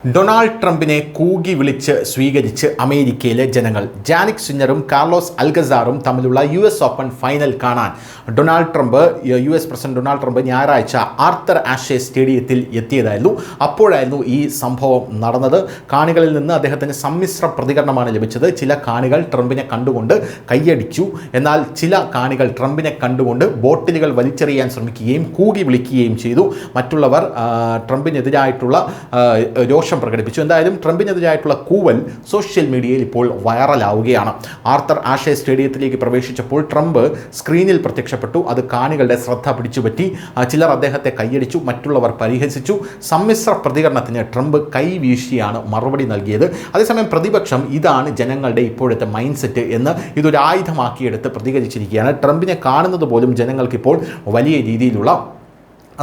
Donald ട്രംപിനെ കൂകി വിളിച്ച് സ്വീകരിച്ച് അമേരിക്കയിലെ ജനങ്ങൾ. ജാനിക് സിന്നറും കാർലോസ് അൽഗസാറും തമ്മിലുള്ള US ഓപ്പൺ ഫൈനൽ കാണാൻ US പ്രസിഡന്റ് ഡൊണാൾഡ് ട്രംപ് ഞായറാഴ്ച ആർത്തർ ആഷെ സ്റ്റേഡിയത്തിൽ എത്തിയതായിരുന്നു. അപ്പോഴായിരുന്നു ഈ സംഭവം നടന്നത്. കാണികളിൽ നിന്ന് അദ്ദേഹത്തിന് സമ്മിശ്ര പ്രതികരണമാണ് ലഭിച്ചത്. ചില കാണികൾ ട്രംപിനെ കണ്ടുകൊണ്ട് കൈയടിച്ചു. എന്നാൽ ചില കാണികൾ ട്രംപിനെ കണ്ടുകൊണ്ട് ബോട്ടിലുകൾ വലിച്ചെറിയാൻ ശ്രമിക്കുകയും കൂകി വിളിക്കുകയും ചെയ്തു. മറ്റുള്ളവർ ട്രംപിനെതിരായിട്ടുള്ള രോഷം പ്രകടിപ്പിച്ചു. എന്തായാലും ട്രംപിനെതിരായിട്ടുള്ള കൂവൽ സോഷ്യൽ മീഡിയയിൽ ഇപ്പോൾ വൈറലാവുകയാണ്. ആർത്തർ ആഷെ സ്റ്റേഡിയത്തിലേക്ക് പ്രവേശിച്ചപ്പോൾ ട്രംപ് സ്ക്രീനിൽ പ്രത്യക്ഷപ്പെട്ടു. അത് കാണികളുടെ ശ്രദ്ധ പിടിച്ചുപറ്റി. ചിലർ അദ്ദേഹത്തെ കൈയടിച്ചു, മറ്റുള്ളവർ പരിഹസിച്ചു. സമ്മിശ്ര പ്രതികരണത്തിന് ട്രംപ് കൈവീശിയാണ് മറുപടി നൽകിയത്. അതേസമയം പ്രതിപക്ഷം ഇതാണ് ജനങ്ങളുടെ ഇപ്പോഴത്തെ മൈൻഡ് സെറ്റ് എന്ന് ഇതൊരു ആയുധമാക്കിയെടുത്ത് പ്രതികരിച്ചിരിക്കുകയാണ്. ട്രംപിനെ കാണുന്നത് പോലും ജനങ്ങൾക്കിപ്പോൾ വലിയ രീതിയിലുള്ള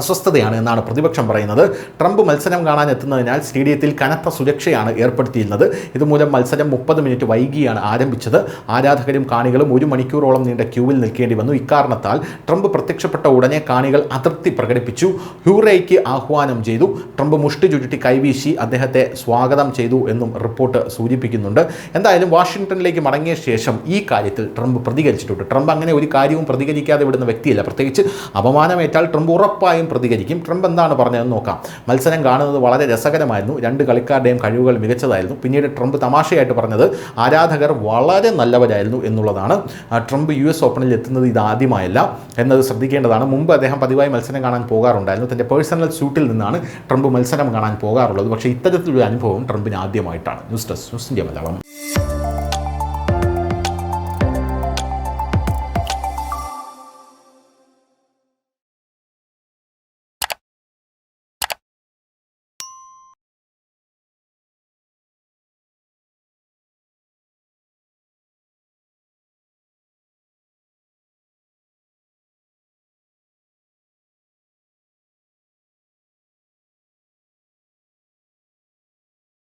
അസ്വസ്ഥതയാണ് എന്നാണ് പ്രതിപക്ഷം പറയുന്നത്. ട്രംപ് മത്സരം കാണാൻ എത്തുന്നതിനാൽ സ്റ്റേഡിയത്തിൽ കനത്ത സുരക്ഷയാണ് ഏർപ്പെടുത്തിയിരുന്നത്. ഇതുമൂലം മത്സരം 30 മിനിറ്റ് വൈകിയാണ് ആരംഭിച്ചത്. ആരാധകരും കാണികളും 1 മണിക്കൂറോളം നീണ്ട ക്യൂവിൽ നിൽക്കേണ്ടി വന്നു. ഇക്കാരണത്താൽ ട്രംപ് പ്രത്യക്ഷപ്പെട്ട ഉടനെ കാണികൾ അതൃപ്തി പ്രകടിപ്പിച്ചു. ഹ്യൂറേയ്ക്ക് ആഹ്വാനം ചെയ്തു. ട്രംപ് മുഷ്ടി ചുരുട്ടി കൈവീശി അദ്ദേഹത്തെ സ്വാഗതം ചെയ്തു എന്നും റിപ്പോർട്ട് സൂചിപ്പിക്കുന്നുണ്ട്. എന്തായാലും വാഷിംഗ്ടണിലേക്ക് മടങ്ങിയ ശേഷം ഈ കാര്യത്തിൽ ട്രംപ് പ്രതികരിച്ചിട്ടുണ്ട്. ട്രംപ് അങ്ങനെ ഒരു കാര്യവും പ്രതികരിക്കാതെ വിടുന്ന വ്യക്തിയല്ല. പ്രത്യേകിച്ച് അപമാനമേറ്റാൽ ട്രംപ് ഉറപ്പായും പ്രതികരിക്കും. ട്രംപ് എന്താണ് പറഞ്ഞതെന്ന് നോക്കാം. മത്സരം കാണുന്നത് വളരെ രസകരമായിരുന്നു. 2 കളിക്കാരുടെയും കഴിവുകൾ മികച്ചതായിരുന്നു. പിന്നീട് ട്രംപ് തമാശയായിട്ട് പറഞ്ഞത് ആരാധകർ വളരെ നല്ലവരായിരുന്നു എന്നുള്ളതാണ്. ട്രംപ് US ഓപ്പണിൽ എത്തുന്നത് ഇതാദ്യമായല്ല എന്നത് ശ്രദ്ധിക്കേണ്ടതാണ്. മുമ്പ് അദ്ദേഹം പതിവായി മത്സരം കാണാൻ പോകാറുണ്ടായിരുന്നു. തൻ്റെ പേഴ്സണൽ സ്യൂട്ടിൽ നിന്നാണ് ട്രംപ് മത്സരം കാണാൻ പോകാറുള്ളത്. പക്ഷേ ഇത്തരത്തിലൊരു അനുഭവം ട്രംപിന് ആദ്യമായിട്ടാണ്. News desk news India Malayalam.